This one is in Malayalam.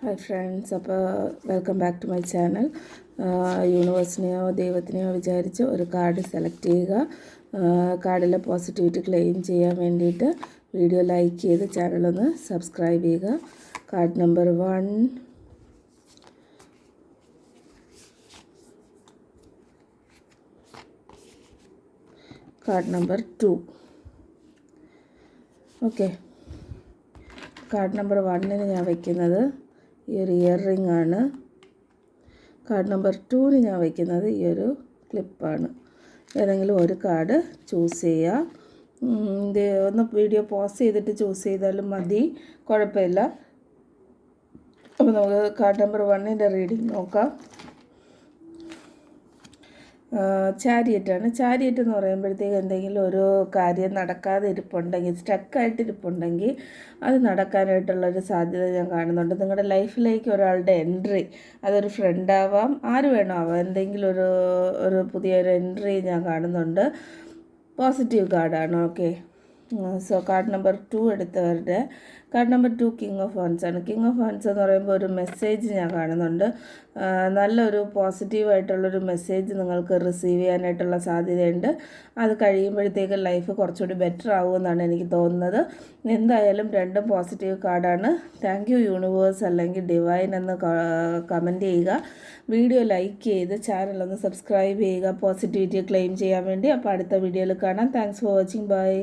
ഹായ് ഫ്രണ്ട്സ്, അപ്പോൾ welcome back to my channel. യൂണിവേഴ്സിനെയോ ദൈവത്തിനെയോ വിചാരിച്ച് ഒരു കാർഡ് സെലക്ട് ചെയ്യുക. കാർഡിലെ പോസിറ്റിവിറ്റി ക്ലെയിം ചെയ്യാൻ വേണ്ടിയിട്ട് വീഡിയോ ലൈക്ക് ചെയ്ത് ചാനലൊന്ന് സബ്സ്ക്രൈബ് ചെയ്യുക. Card number 1, card number 2. Okay, card number 1 ഞാൻ വയ്ക്കുന്നത് ഈ ഒരു ഇയർ റിംഗ് ആണ്. കാർഡ് നമ്പർ 2 ഞാൻ വയ്ക്കുന്നത് ഈ ഒരു ക്ലിപ്പാണ്. ഏതെങ്കിലും ഒരു കാർഡ് ചൂസ് ചെയ്യുക. ഇത് ഒന്ന് വീഡിയോ പോസ് ചെയ്തിട്ട് ചൂസ് ചെയ്താലും മതി, കുഴപ്പമില്ല. അപ്പോൾ നമുക്ക് കാർഡ് നമ്പർ 1 റീഡിങ് നോക്കാം. ചാരിയറ്റാണ്. ചാരിയറ്റ് എന്ന് പറയുമ്പോഴത്തേക്ക് എന്തെങ്കിലും ഒരു കാര്യം നടക്കാതെ ഇരിപ്പുണ്ടെങ്കിൽ, സ്റ്റക്കായിട്ടിരിപ്പുണ്ടെങ്കിൽ അത് നടക്കാനായിട്ടുള്ളൊരു സാധ്യത ഞാൻ കാണുന്നുണ്ട്. നിങ്ങളുടെ ലൈഫിലേക്ക് ഒരാളുടെ എൻട്രി, അതൊരു ഫ്രണ്ടാവാം, ആര് വേണോ ആവാം, എന്തെങ്കിലും ഒരു പുതിയൊരു എൻട്രി ഞാൻ കാണുന്നുണ്ട്. പോസിറ്റീവ് കാർഡാണ്. ഓക്കെ, സോ കാർഡ് നമ്പർ 2 എടുത്തവരുടെ card number 2 king of wands ആണ്. കിങ് ഓഫ് വാൻസ് എന്ന് പറയുമ്പോൾ ഒരു മെസ്സേജ് ഞാൻ കാണുന്നുണ്ട്. നല്ലൊരു പോസിറ്റീവായിട്ടുള്ളൊരു മെസ്സേജ് നിങ്ങൾക്ക് റിസീവ് ചെയ്യാനായിട്ടുള്ള സാധ്യതയുണ്ട്. അത് കഴിയുമ്പോഴത്തേക്ക് ലൈഫ് കുറച്ചുകൂടി ബെറ്റർ ആവുമെന്നാണ് എനിക്ക് തോന്നുന്നത്. എന്തായാലും രണ്ടും പോസിറ്റീവ് കാർഡാണ്. താങ്ക് യു യൂണിവേഴ്സ് അല്ലെങ്കിൽ ഡിവൈൻ എന്ന് കമൻറ്റ് ചെയ്യുക. വീഡിയോ ലൈക്ക് ചെയ്ത് ചാനലൊന്ന് സബ്സ്ക്രൈബ് ചെയ്യുക പോസിറ്റിവിറ്റി ക്ലെയിം ചെയ്യാൻ വേണ്ടി. അപ്പോൾ അടുത്ത വീഡിയോയിൽ കാണാം. Thanks for watching. ബൈ.